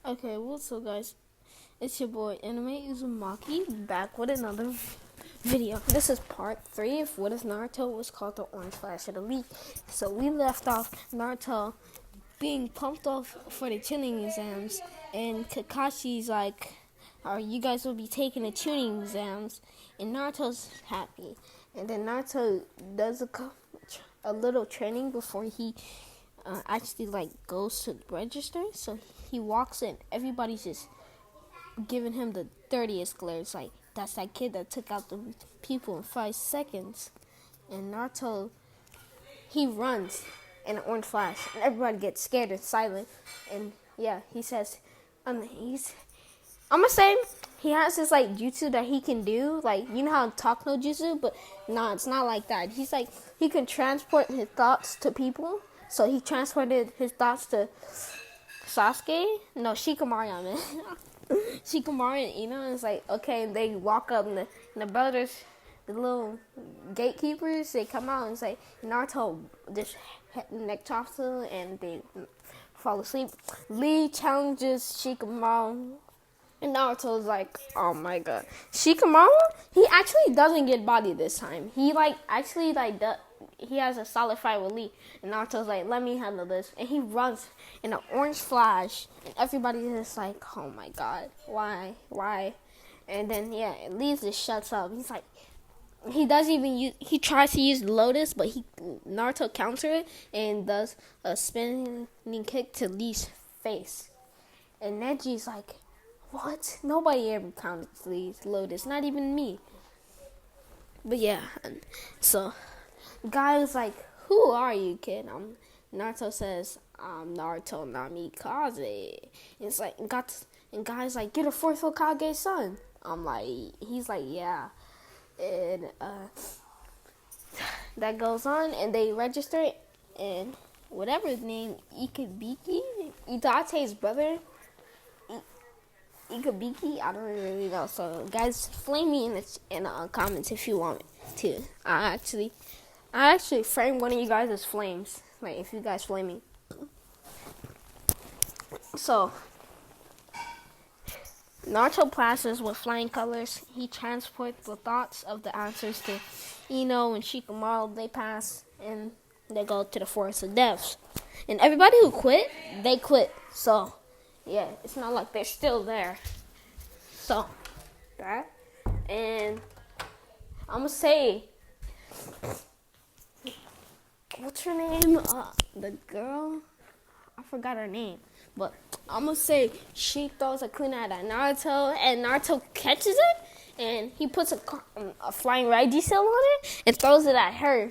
Okay, what's up, guys? It's your boy Anime Uzumaki back with another video. This is part 3 of what is Naruto was called the Orange Flash of the Week. So we left off Naruto being pumped off for the tuning exams, and Kakashi's like, you guys will be taking the tuning exams, and Naruto's happy. And then Naruto does a little training before he actually goes to register. So he walks in, everybody's just giving him the dirtiest glare. It's like, that's that kid that took out the people in 5 seconds. And Naruto, he runs in an orange flash, and everybody gets scared and silent. And yeah, he says, I'm gonna say he has this jutsu that he can do, you know how talk no jutsu, but no, it's not like that. He's like, he can transport his thoughts to people. So he transported his thoughts to Sasuke, no, Shikamaru, I mean. Shikamaru and Ino, and it's like, okay, they walk up, and the brothers, the little gatekeepers, they come out and say, Naruto just neck chops them, and they fall asleep. Lee challenges Shikamaru, and Naruto's like, oh my god. Shikamaru, he actually doesn't get bodied this time. He he has a solid fight with Lee, and Naruto's like, let me handle this. And he runs in an orange flash, and everybody is like, oh my god, why? And then, yeah, Lee just shuts up. He's like, he tries to use Lotus, but Naruto counters it and does a spinning kick to Lee's face. And Neji's like, what? Nobody ever counters Lee's Lotus, not even me. But yeah, so guy was like, who are you, kid? Naruto says, I'm Naruto Namikaze. It's like, and guy's like, you're the fourth Hokage's son. He's like, yeah. And that goes on, and they register it, and whatever his name, Ikebiki, Itate's brother, Ikebiki, I don't really know. So guys, flame me in the comments if you want to. I actually frame one of you guys as flames. Like, if you guys flame me. So, Naruto passes with flying colors. He transports the thoughts of the answers to Ino and Shikamaru. They pass, and they go to the Forest of Deaths. And everybody who quit, they quit. So, yeah, it's not like they're still there. So, that. And I'm going to say, what's her name? The girl? I forgot her name. But I'm going to say she throws a kunai at Naruto, and Naruto catches it, and he puts a flying Raiji cell on it and throws it at her.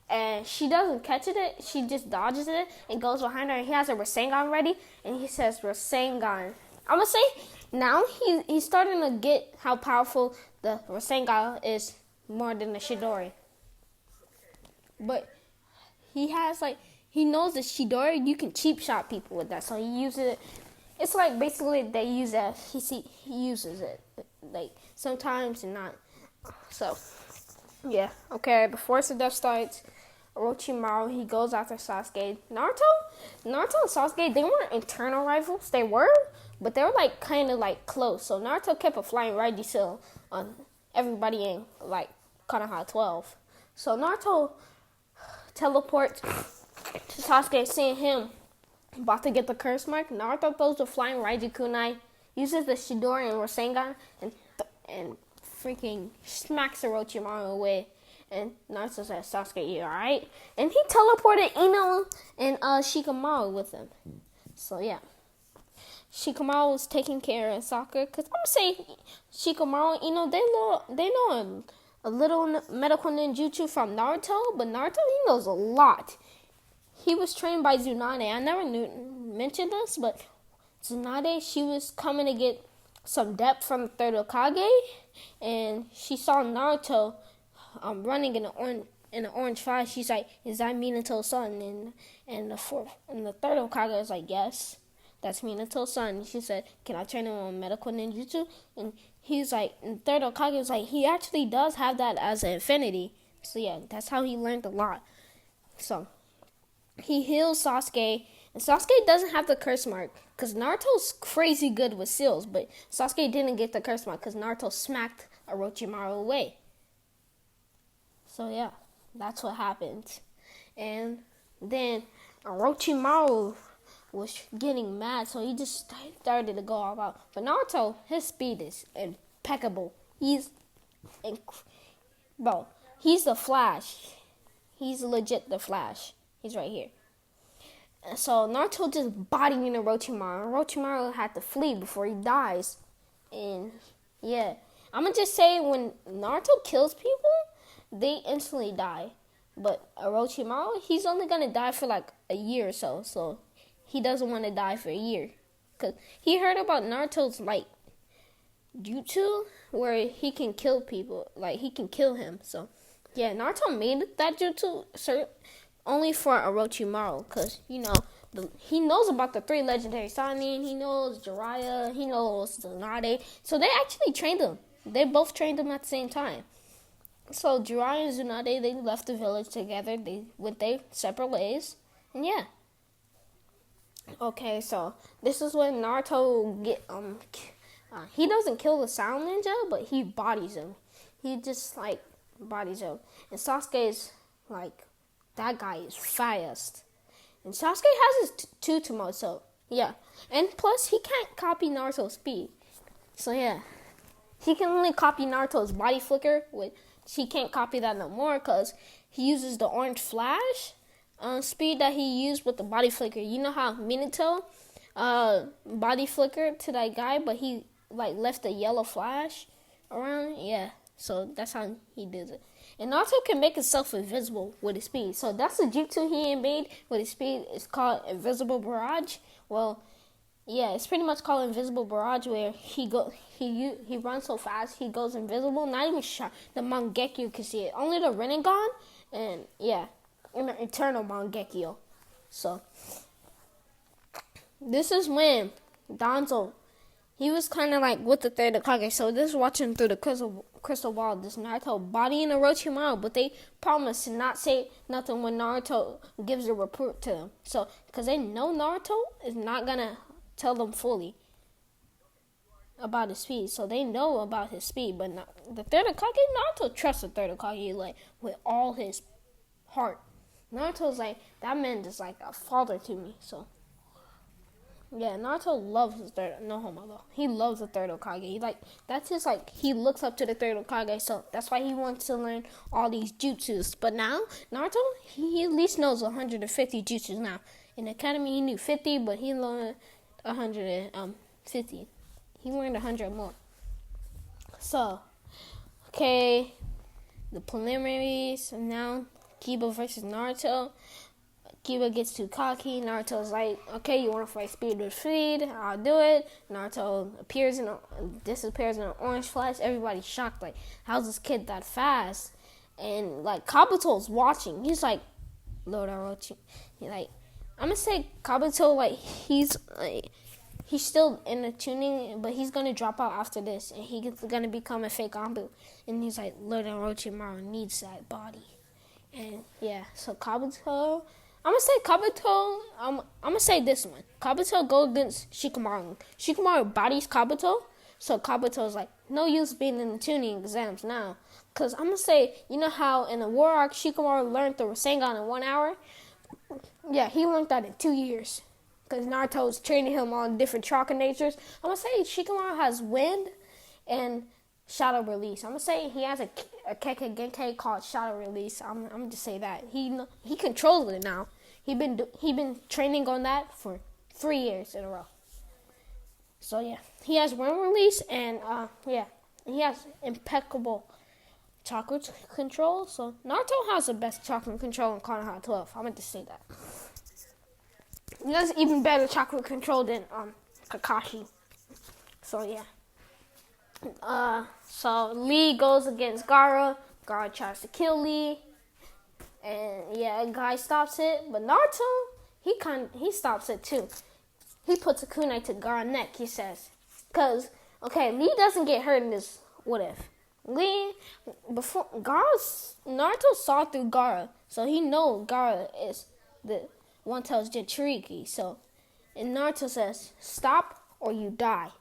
And she doesn't catch it. She just dodges it and goes behind her. And he has a Rasengan ready, and he says Rasengan. I'm going to say now he's starting to get how powerful the Rasengan is more than the Chidori. But he knows the Chidori, you can cheap shot people with that. So he uses it. It's like basically they use that. He uses it. Like sometimes and not. So, yeah. Okay, the Force of Death starts. Orochimaru, he goes after Sasuke. Naruto and Sasuke, they weren't internal rivals. They were, but they were kind of close. So Naruto kept a flying Raiji seal on everybody in Konoha 12. So Naruto teleports to Sasuke, seeing him about to get the curse mark. Naruto throws the flying Raiji kunai, uses the Chidori and Rasengan, and freaking smacks Orochimaru away. And Naruto says, Sasuke, you alright? And he teleported Ino and Shikamaru with him. So yeah, Shikamaru was taking care of Sakura, because I'm going to say Shikamaru and Ino, they know a little medical ninjutsu from Naruto, but Naruto, he knows a lot. He was trained by Tsunade. I never mentioned this, but Tsunade, she was coming to get some depth from the third Hokage, and she saw Naruto running in an orange flash. She's like, is that Minato's son? And the third Hokage was like, yes, that's Minato's son. She said, can I train him on medical ninjutsu? And he's like, and the third Hokage was like, he actually does have that as an infinity. So yeah, that's how he learned a lot. So he heals Sasuke, And Sasuke doesn't have the curse mark because Naruto's crazy good with seals, but Sasuke didn't get the curse mark because Naruto smacked Orochimaru away. So yeah, that's what happened. And then Orochimaru was getting mad, so he just started to go all out. But Naruto, his speed is impeccable. He's the Flash. He's legit the Flash. He's right here. So Naruto just bodying Orochimaru. Orochimaru had to flee before he dies. And yeah, I'm gonna just say when Naruto kills people, they instantly die. But Orochimaru, he's only gonna die for like a year or so. So he doesn't want to die for a year. Because he heard about Naruto's like jutsu where he can kill people. Like he can kill him. So yeah, Naruto made that jutsu only for Orochimaru. Because, you know, he knows about the 3 legendary Sannin. He knows Jiraiya. He knows Tsunade. So they actually trained him. They both trained him at the same time. So Jiraiya and Tsunade, they left the village together. They went their separate ways. And yeah. Okay, so this is when Naruto he doesn't kill the Sound Ninja, but he bodies him. He just like bodies him. And Sasuke is like, that guy is fast. And Sasuke has his Tutomo, so yeah. And plus, he can't copy Naruto's speed. So yeah. He can only copy Naruto's body flicker, which he can't copy that no more because he uses the orange flash speed that he used with the body flicker. You know how Minato body flickered to that guy, but he like left a yellow flash around? Yeah, so that's how he does it. And Naruto can make himself invisible with his speed. So that's the jutsu he made with his speed. It's called Invisible Barrage. Well, yeah, it's pretty much called Invisible Barrage, where he runs so fast he goes invisible. Not even the Mangekyo can see it. Only the Rinnegan and yeah, and the Eternal Mangekyo. So this is when Danzo, he was kind of like with the third Hokage. So this is watching through the crystal ball. This Naruto bodying Orochimaru, but they promise to not say nothing when Naruto gives a report to them. So because they know Naruto is not gonna tell them fully about his speed. So they know about his speed, but not, the third Hokage, Naruto trusts the third Hokage like with all his heart. Naruto's like, that man is like a father to me. So yeah, Naruto loves his third. No homo though. He loves the third Hokage. He looks up to the third Hokage. So that's why he wants to learn all these jutsus. But now Naruto, he at least knows 150 jutsus now. In the academy, he knew 50, but he learned 150. He learned 100 more. So, okay, the preliminaries. And now Kiba versus Naruto. Kiba gets too cocky. Naruto's like, okay, you want to fight speed with speed? I'll do it. Naruto disappears in an orange flash. Everybody's shocked. Like, how's this kid that fast? And, like, Kabuto's watching. He's like, Lord Orochi. I'm going to say Kabuto, like, he's still in the tuning, but he's going to drop out after this. And he's going to become a fake Anbu. And he's like, Lord Orochimaru needs that body. And, yeah, so Kabuto... I'm going to say Kabuto, I'm going to say this one. Kabuto goes against Shikamaru. Shikamaru bodies Kabuto, so Kabuto's like, no use being in the tuning exams now. Because I'm going to say, you know how in the War Arc, Shikamaru learned the Rasengan in 1 hour? Yeah, he learned that in 2 years. Because Naruto's training him on different chakra natures. I'm going to say Shikamaru has Wind and Shadow Release. I'm going to say he has a Kekkei Genkai called Shadow Release. I'm going to just say that. He controls it now. He been training on that for 3 years in a row. So yeah, he has Wind Release and he has impeccable chakra control. So Naruto has the best chakra control in Konoha 12. I meant to say that. He has even better chakra control than Kakashi. So yeah. So Lee goes against Gaara. Gaara tries to kill Lee. And yeah, a guy stops it, but Naruto, he stops it too. He puts a kunai to Gaara's neck, he says. Cause, okay, Lee doesn't get hurt in this what if. Naruto saw through Gaara, so he knows Gaara is one tells Jinchuriki. So, and Naruto says, "Stop or you die."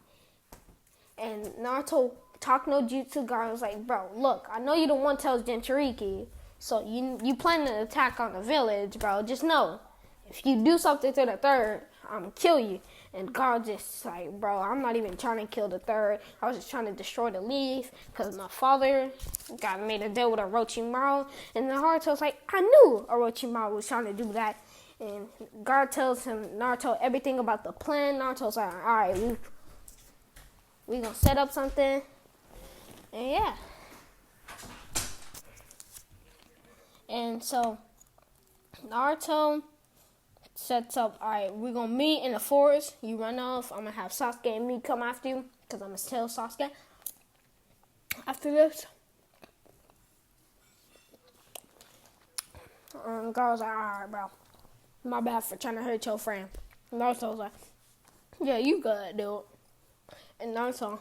And Naruto talk no jutsu. Guard was like, "Bro, look, I know you the one tells Jinchuriki, so you planning an attack on the village, bro. Just know, if you do something to the third, I'm gonna kill you." And God just like, "Bro, I'm not even trying to kill the third. I was just trying to destroy the leaf because my father got made a deal with Orochimaru." And Naruto's like, "I knew Orochimaru was trying to do that." And God tells him, Naruto, everything about the plan. Naruto's like, "All right, we gonna set up something." And yeah. And so Naruto sets up, "All right, we're going to meet in the forest. You run off. I'm going to have Sasuke and me come after you because I'm going to tell Sasuke after this." Girl's like, "All right, bro. My bad for trying to hurt your friend." Naruto's like, "Yeah, you good, dude." And Naruto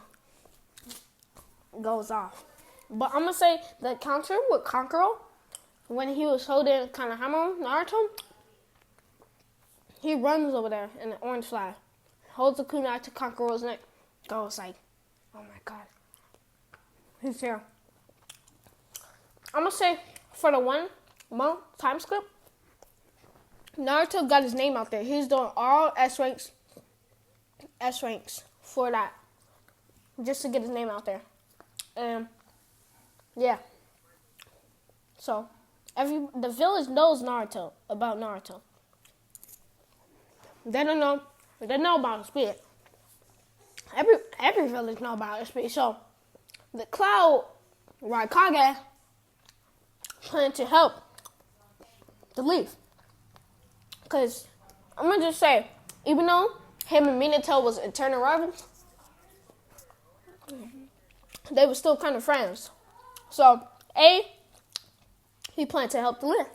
goes off. But I'm going to say the counter with Kankuro, when he was holding kind of hammer on Naruto, he runs over there in the orange flag, holds the kunai to Kankuro's neck. Goes like, "Oh my god, he's here." I'm gonna say for the 1 month time skip, Naruto got his name out there. He's doing all S ranks for that, just to get his name out there. And yeah, so the village knows about Naruto. They don't know. They know about his speed. Every village know about his speed. So the Cloud Raikage plan to help the Leaf. Cause I'm gonna just say, even though him and Minato was eternal rivals, they were still kind of friends. So he planned to help the Leaf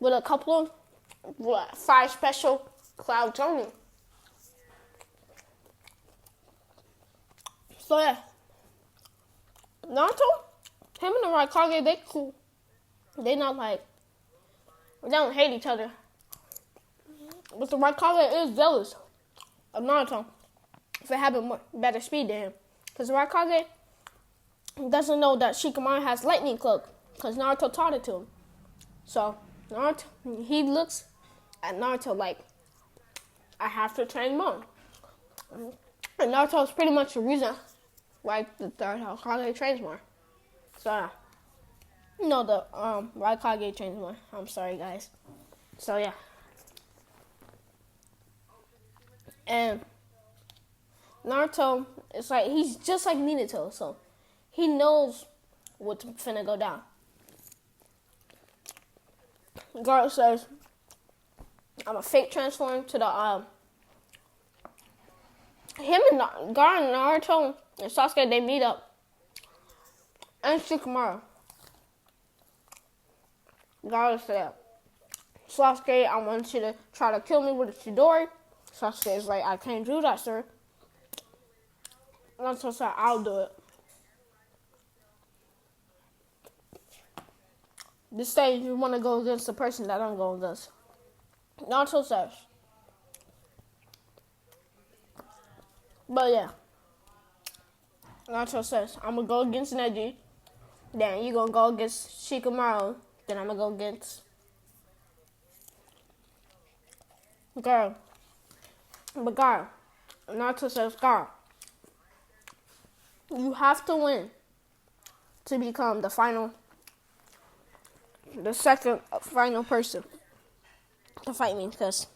with a couple of 5 special Cloud Jonin. So yeah, Naruto, him and the Raikage, they cool. They not like, they don't hate each other. But the Raikage is jealous of Naruto for having better speed than him. Because the Raikage doesn't know that Shikamaru has lightning cloak, because Naruto taught it to him. So Naruto, he looks at Naruto like, "I have to train more." And Naruto is pretty much the reason why the third Hokage trains more. So no, the Raikage trains more. I'm sorry, guys. So yeah, and Naruto is like, he's just like Minato, so he knows what's finna go down. Garp says, "I'm a fake transform to the him and Garp and Naruto and Sasuke, they meet up. And Shikamaru. Garp said, "Sasuke, I want you to try to kill me with a Chidori." Sasuke is like, "I can't do that, sir." Naruto said, "I'll do it." This stage, you want to go against the person that I'm going against. Naruto says. But yeah. Naruto says, "I'm going to go against Neji. Then you're going to go against Shikamaru. Then I'm going to go against Garp." But Garp, Naruto says, "Garp, you have to win to become the second final person to fight me, because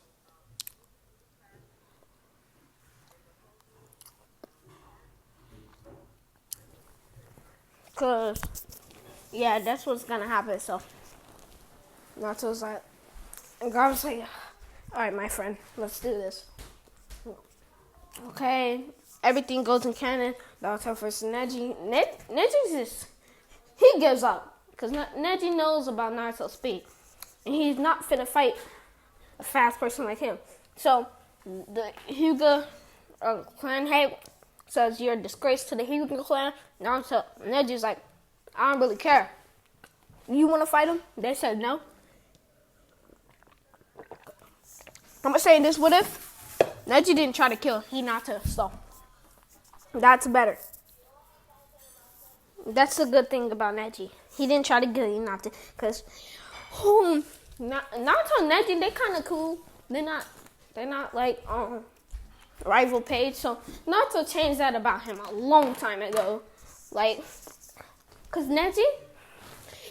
yeah, that's what's gonna happen." So Naruto's like, and Garp's like, "All right, my friend, let's do this." Okay, everything goes in canon. Naruto versus Neji. Neji's just, he gives up, because Neji knows about Naruto's speed, and he's not finna fight a fast person like him. So the Hyuga clan head says, "You're a disgrace to the Hyuga clan." Neji's like, "I don't really care. You want to fight him?" They said no. I'm gonna say this: what if Neji didn't try to kill Hinata? So that's better. That's the good thing about Neji. He didn't try to kill Hinata because Naruto and Neji, they kind of cool. They're not like rival page. So Naruto changed that about him a long time ago. Like, cause Neji,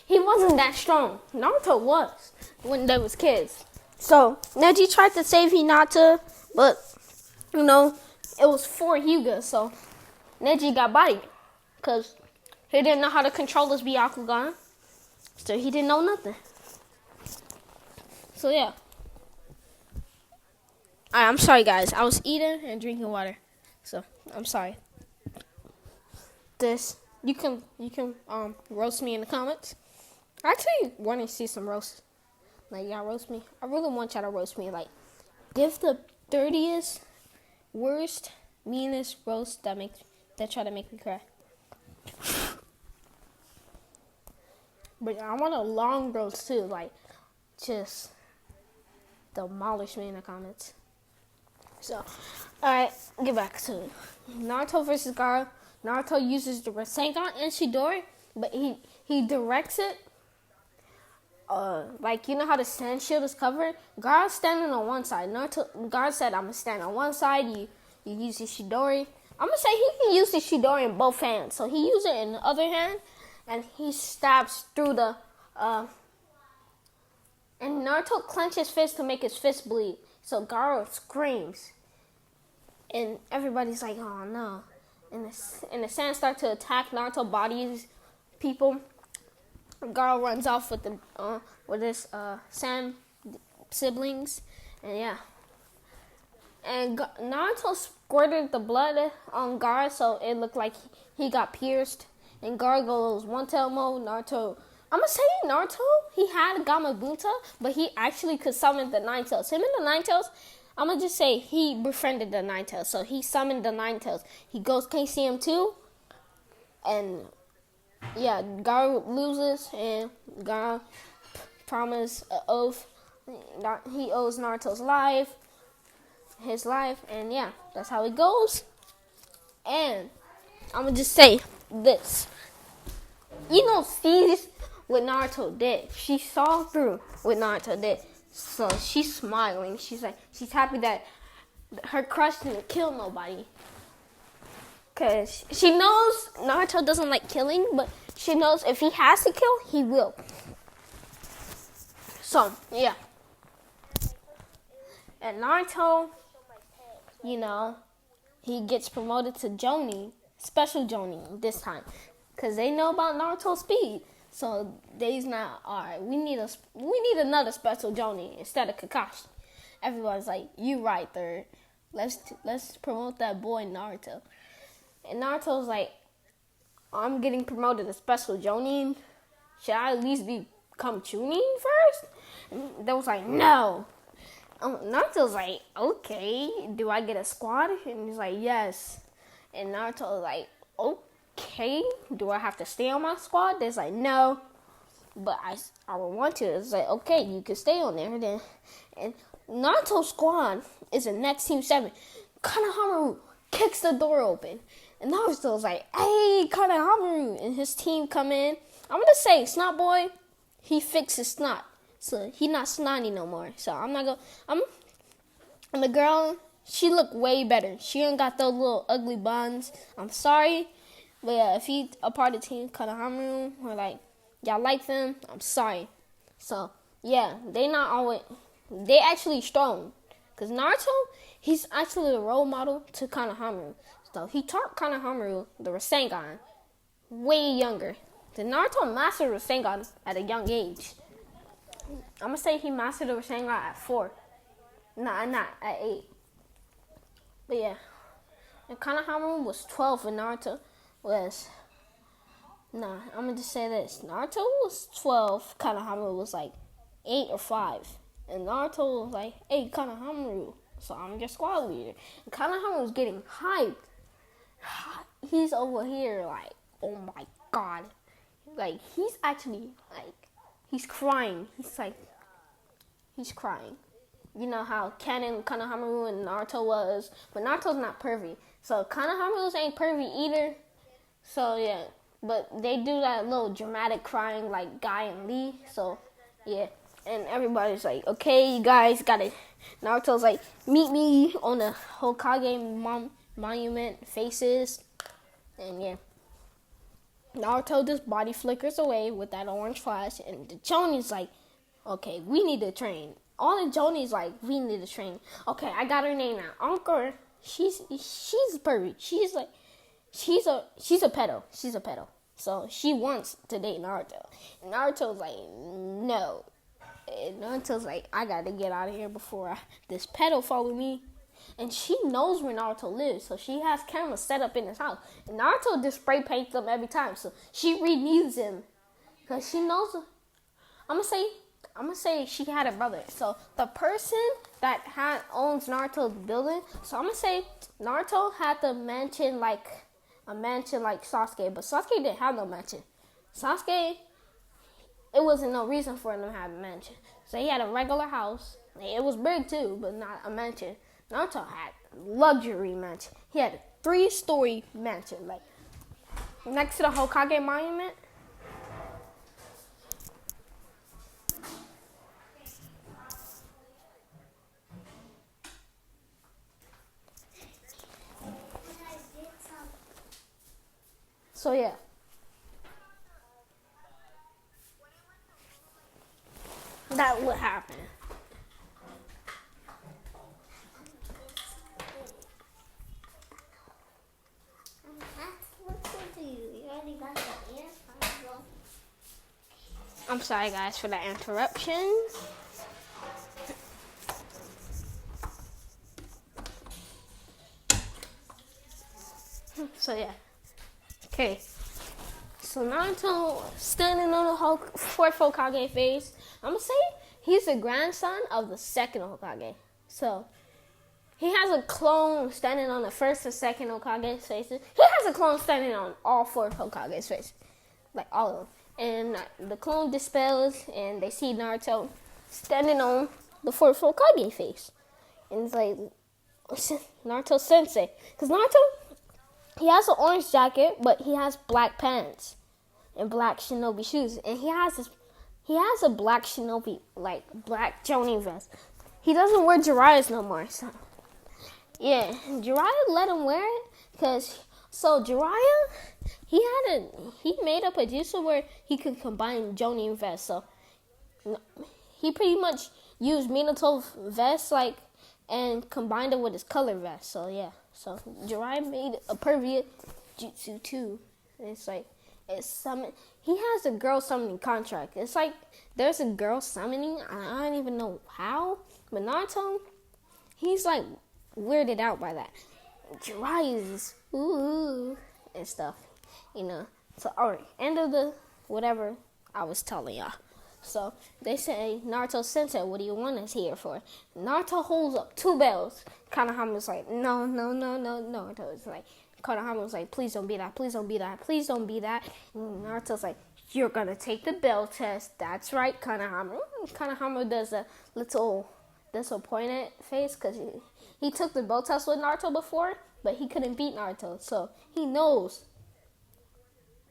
he wasn't that strong. Naruto was when they was kids. So Neji tried to save Hinata, but you know it was for Hyuga. So Neji got bodied because he didn't know how to control his Byakugan. So he didn't know nothing. So yeah. I'm sorry guys. I was eating and drinking water. So I'm sorry. You can roast me in the comments. I actually want to see some roast. Like y'all roast me. I really want y'all to roast me. Like give the dirtiest, worst, meanest roast that try to make me cry. But I want a long roast too, like just demolish me in the comments. So, alright, get back to it. Naruto versus Gaara. Naruto uses the Rasengan and Chidori, but he directs it. Like you know how the sand shield is covered? Gaara's standing on one side. Gaara said, "I'm gonna stand on one side. You use the Chidori." I'm gonna say he can use the Chidori in both hands. So he uses it in the other hand, and he stabs through the. And Naruto clenches his fist to make his fist bleed. So Gaara screams, and everybody's like, "Oh no!" And the sand starts to attack Naruto bodies, people. Gaara runs off with his sand siblings, and yeah. And Naruto squirted the blood on Gaara, so it looked like he got pierced. And Gaara goes one tail mode. Naruto, I'm gonna say Naruto, he had Gamabunta, but he actually could summon the Nine Tails. Him and the Nine Tails, I'm gonna just say he befriended the Nine Tails, so he summoned the Nine Tails. He goes KCM 2, and yeah, Gaara loses, and Gaara promised an oath. He owes Naruto's his life, and yeah, that's how it goes. And I'm gonna just say this. Ino sees what Naruto did. She saw through what Naruto did. So she's smiling. She's happy that her crush didn't kill nobody. Because she knows Naruto doesn't like killing, but she knows if he has to kill, he will. So, yeah. And Naruto, you know, he gets promoted to Jonin, special Jonin this time. Because they know about Naruto's speed. So they's not, alright, we need another special Jonin instead of Kakashi. Everyone's like, you right, third. Let's promote that boy Naruto. And Naruto's like, I'm getting promoted to special Jonin. Should I at least become Chunin first? And they was like, no. Naruto's like, okay, do I get a squad? And he's like, yes. And Naruto's like, okay, do I have to stay on my squad? They're like, no, but I would want to. It's like, okay, you can stay on there then. And Naruto's squad is the next Team 7. Konohamaru kicks the door open. And Naruto's like, hey, Konohamaru. And his team come in. I'm going to say, Snot Boy, he fixed his snot. So he not snotty no more. So I'm not going to... And the girl, she looked way better. She ain't got those little ugly buns. I'm sorry. But yeah, if he a part of Team Konohamaru, or like, y'all like them, I'm sorry. So, yeah, they actually strong. Because Naruto, he's actually the role model to Konohamaru. So, he taught Konohamaru the Rasengan way younger. The Naruto mastered Rasengan at a young age. I'm going to say he mastered the Rasengan at 4. Not at 8. But yeah. And Konohamaru was 12 when Naruto was... I'm going to just say this. Naruto was 12. Konohamaru was like 8 or 5. And Naruto was like, hey, Konohamaru. So I'm your squad leader. And Konohamaru was getting hyped. He's over here like, oh my god. Like, he's actually, like, he's crying. He's crying. you know how Canon Konohamaru and Naruto was, but Naruto's not pervy. So Konohamaru's ain't pervy either. So yeah, but they do that little dramatic crying like Guy and Lee. So yeah, and everybody's like, okay, you guys gotta. Naruto's like, meet me on the Hokage monument faces, and yeah. Naruto just body flickers away with that orange flash, and the Jonin's like, okay, we need to train. All the Jonin's like, we need to train. Okay, I got her name now. Anchor. She's pervy. She's a pedo. She's a pedo. So she wants to date Naruto. And Naruto's like, no. And Naruto's like, I gotta get out of here before this pedo follow me. And she knows where Naruto lives, so she has cameras set up in his house. And Naruto just spray paints them every time, so she re-needs him. Because she knows, I'm gonna say she had a brother. So the person that owns Naruto's building, so I'm gonna say Naruto had the mansion like a mansion like Sasuke, but Sasuke didn't have no mansion. Sasuke, it wasn't no reason for him to have a mansion. So he had a regular house. It was big too, but not a mansion. Naruto had luxury mansion. He had a 3-story mansion, like next to the Hokage monument. So yeah. That would happen. I'm sorry guys for the interruption. So yeah. Okay. So Naruto standing on the fourth Hokage face. I'm gonna say he's the grandson of the second Hokage. So he has a clone standing on the first and second Hokage's faces. He has a clone standing on all 4 Hokage's faces. Like all of them. And the clone dispels and they see Naruto standing on the 4th Hokage face. And it's like, Naruto Sensei. Because Naruto, he has an orange jacket, but he has black pants and black shinobi shoes. And he has a black shinobi, like black Jonin vest. He doesn't wear Jiraiya's no more. So yeah, Jiraiya let him wear it because Jiraiya, he made up a jutsu where he could combine Jonin vest. So he pretty much used Minato's vest and combined it with his color vest. So yeah, so Jiraiya made a pervy jutsu too. It's like he has a girl summoning contract. It's like there's a girl summoning. I don't even know how, but Naruto, he's like weirded out by that. Jiraiya's ooh and stuff, you know. So alright, end of the whatever I was telling y'all. So they say, Naruto Sensei, what do you want us here for? Naruto holds up 2 bells. Konohama's like, no. Naruto's like, Konohama's like, please don't be that, please don't be that, please don't be that. And Naruto's like, you're gonna take the bell test. That's right, Konohama. Konohama does a little disappointed face because he took the bell test with Naruto before, but he couldn't beat Naruto. So he knows.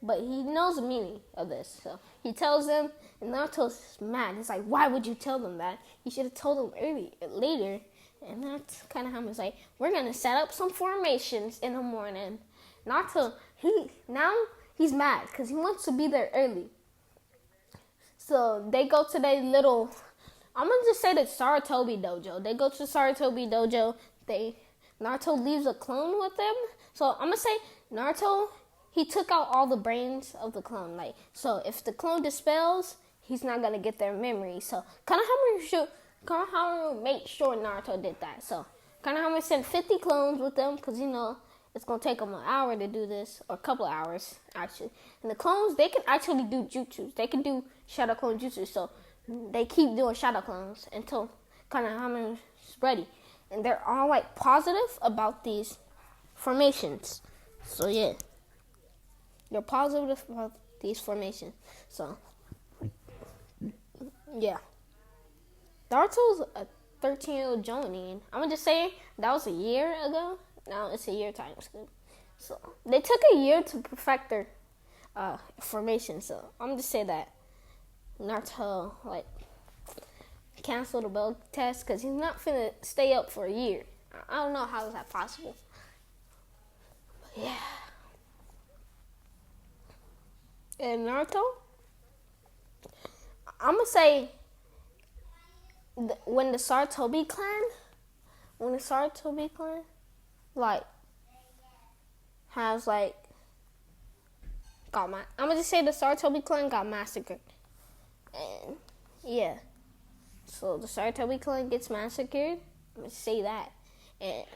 But he knows the meaning of this. So he tells him, and Naruto's mad. He's like, why would you tell them that? You should have told them later. And that's kind of how he's like, we're going to set up some formations in the morning. Naruto, he's mad because he wants to be there early. So they go to their little, I'm going to just say the Sarutobi dojo. They go to Sarutobi dojo. Naruto leaves a clone with them. So I'm going to say Naruto, he took out all the brains of the clone. So if the clone dispels, he's not going to get their memory. So Konohamaru made sure Naruto did that. So Konohamaru sent 50 clones with them because, it's going to take them an hour to do this, or a couple of hours, actually. And the clones, they can actually do jutsus. They can do shadow clone jutsu. So they keep doing shadow clones until Konohamaru's ready. And they're all, positive about these formations. So, yeah. They're positive about these formations. So, yeah. Naruto's a 13-year-old Jonin. I'm gonna just say that was a year ago. Now it's a year time skip. So they took a year to perfect their formation. So I'm just say that Naruto like canceled the belt test because he's not finna stay up for a year. I don't know how is that possible. But yeah. And Naruto, I'm gonna say when the Saratobi clan, like has like I'm gonna just say the Saratobi clan got massacred, and yeah, so the Saratobi clan gets massacred. I'm gonna say that, and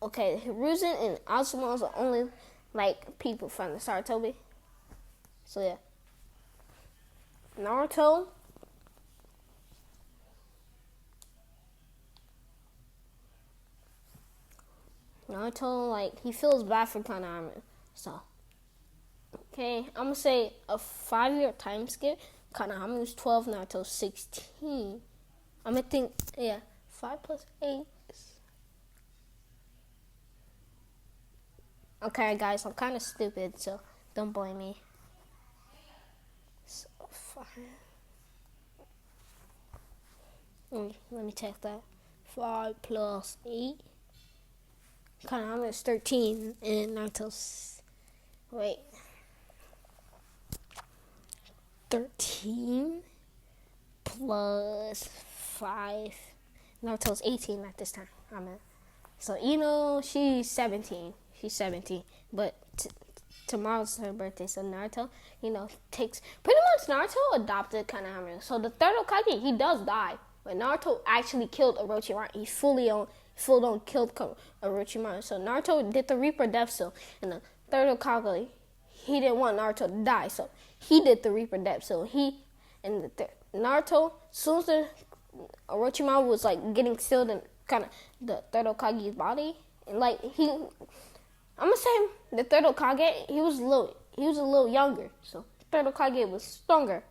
okay, Hiruzen and Azuma are the only like people from the Saratobi. So yeah, Naruto. Naruto, like, he feels bad for Kaname. So, okay, I'm gonna say a 5-year time skip. Kaname was 12, Naruto 16. I'm gonna think, yeah, 5 plus 8. Okay, guys, I'm kind of stupid, so don't blame me. So, 5. Let me check that. 5 plus 8. Kaname is 13 and Naruto's 13 plus 5. Naruto's 18 at this time. So she's 17. She's 17, but tomorrow's her birthday. So Naruto, takes pretty much Naruto adopted Kaname. So the third Hokage, he does die, but Naruto actually killed Orochimaru. He full on killed Orochimaru. So Naruto did the Reaper Death Seal, and the third Hokage, he didn't want Naruto to die, so he did the Reaper Death Seal. Naruto, as soon as the Orochimaru was like getting sealed in kind of the third Hokage's body, and like I'm gonna say the third Hokage, he was a little younger, so third Hokage was stronger.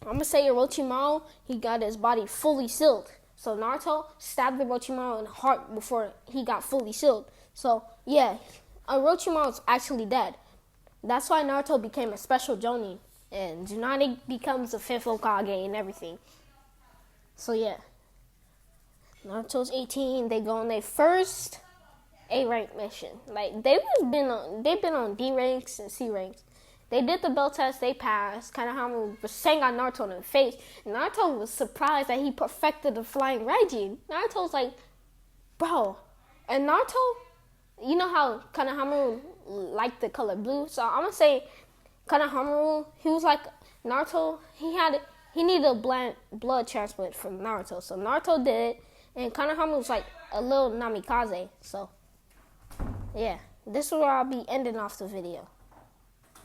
I'm gonna say Orochimaru, he got his body fully sealed. So Naruto stabbed Orochimaru in the heart before he got fully sealed. So yeah, Orochimaru was actually dead. That's why Naruto became a special Jonin, and Tsunade becomes the 5th Hokage and everything. So yeah, Naruto's 18. They go on their first A-rank mission. Like they've been on D ranks and C ranks. They did the belt test, they passed. Kanehama was saying on Naruto in the face. Naruto was surprised that he perfected the flying Raijin. Naruto's like, bro. And Naruto, you know how Kanehama liked the color blue? So I'm gonna say Kanehama, he was like, Naruto, he needed a blood transplant from Naruto. So Naruto did it, and Kanehama was like a little namikaze. So yeah, this is where I'll be ending off the video.